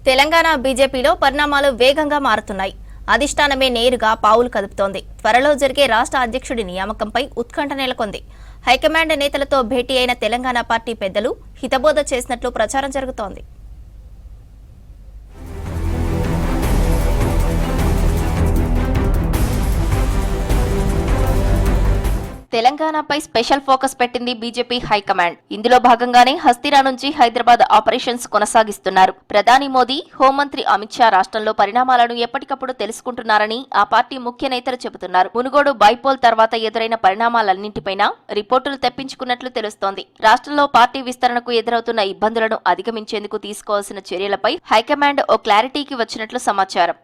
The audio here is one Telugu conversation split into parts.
తెలంగాణ బీజేపీలో పరిణామాలు వేగంగా మారుతున్నాయి. అధిష్టానమే నేరుగా పావులు కదుపుతోంది. త్వరలో జరిగే రాష్ట్ర అధ్యక్షుడి నియామకంపై ఉత్కంఠ నెలకొంది. హైకమాండ్ నేతలతో భేటీ అయిన తెలంగాణ పార్టీ పెద్దలు హితబోధ చేసినట్లు ప్రచారం జరుగుతోంది. తెలంగాణపై స్పెషల్ ఫోకస్ పెట్టింది బీజేపీ హైకమాండ్. ఇందులో భాగంగానే హస్తిరా నుంచి హైదరాబాద్ ఆపరేషన్స్ కొనసాగిస్తున్నారు. ప్రధాని మోదీ, హోంమంత్రి అమిత్ షా రాష్ట్రంలో పరిణామాలను ఎప్పటికప్పుడు తెలుసుకుంటున్నారని ఆ పార్టీ ముఖ్య నేతలు చెబుతున్నారు. మునుగోడు బైపోల్ తర్వాత ఎదురైన పరిణామాలన్నింటిపైనా రిపోర్టులు తెప్పించుకున్నట్లు తెలుస్తోంది. రాష్ట్రంలో పార్టీ విస్తరణకు ఎదురవుతున్న ఇబ్బందులను అధిగమించేందుకు తీసుకోవాల్సిన చర్యలపై హైకమాండ్ ఓ క్లారిటీకి వచ్చినట్లు సమాచారం.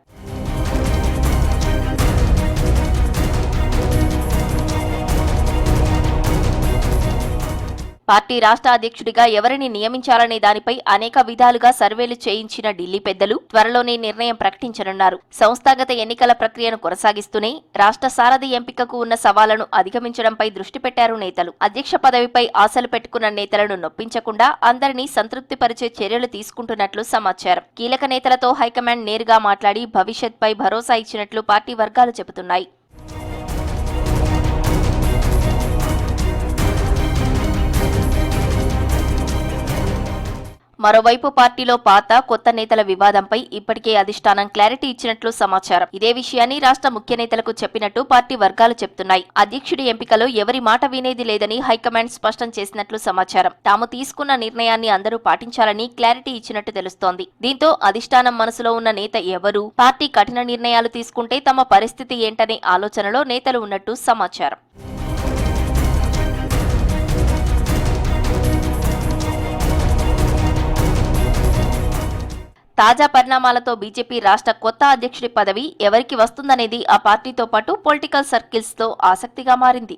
పార్టీ రాష్ట్ర అధ్యక్షుడిగా ఎవరిని నియమించాలనే దానిపై అనేక విధాలుగా సర్వేలు చేయించిన ఢిల్లీ పెద్దలు త్వరలోనే నిర్ణయం ప్రకటించనున్నారు. సంస్థాగత ఎన్నికల ప్రక్రియను కొనసాగిస్తూనే రాష్ట్ర సారథి ఎంపికకు ఉన్న సవాళ్లను అధిగమించడంపై దృష్టి పెట్టారు నేతలు. అధ్యక్ష పదవిపై ఆశలు పెట్టుకున్న నేతలను నొప్పించకుండా అందరినీ సంతృప్తిపరిచే చర్యలు తీసుకుంటున్నట్లు సమాచారం. కీలక నేతలతో హైకమాండ్ నేరుగా మాట్లాడి భవిష్యత్పై భరోసా ఇచ్చినట్లు పార్టీ వర్గాలు చెబుతున్నాయి. మరోవైపు పార్టీలో పాత, కొత్త నేతల వివాదంపై ఇప్పటికే అధిష్టానం క్లారిటీ ఇచ్చినట్లు సమాచారం. ఇదే విషయాన్ని రాష్ట్ర ముఖ్య నేతలకు చెప్పినట్టు పార్టీ వర్గాలు చెబుతున్నాయి. అధ్యక్షుడి ఎంపికలో ఎవరి మాట వినేది లేదని హైకమాండ్ స్పష్టం చేసినట్లు సమాచారం. తాము తీసుకున్న నిర్ణయాన్ని అందరూ పాటించాలని క్లారిటీ ఇచ్చినట్టు తెలుస్తోంది. దీంతో అధిష్టానం మనసులో ఉన్న నేత ఎవరు, పార్టీ కఠిన నిర్ణయాలు తీసుకుంటే తమ పరిస్థితి ఏంటనే ఆలోచనలో నేతలు ఉన్నట్టు సమాచారం. తాజా పరిణామాలతో బీజేపీ రాష్ట్ర కొత్త అధ్యక్షుడి పదవి ఎవరికి వస్తుందనేది ఆ పార్టీతో పాటు పొలిటికల్ సర్కిల్స్లో ఆసక్తిగా మారింది.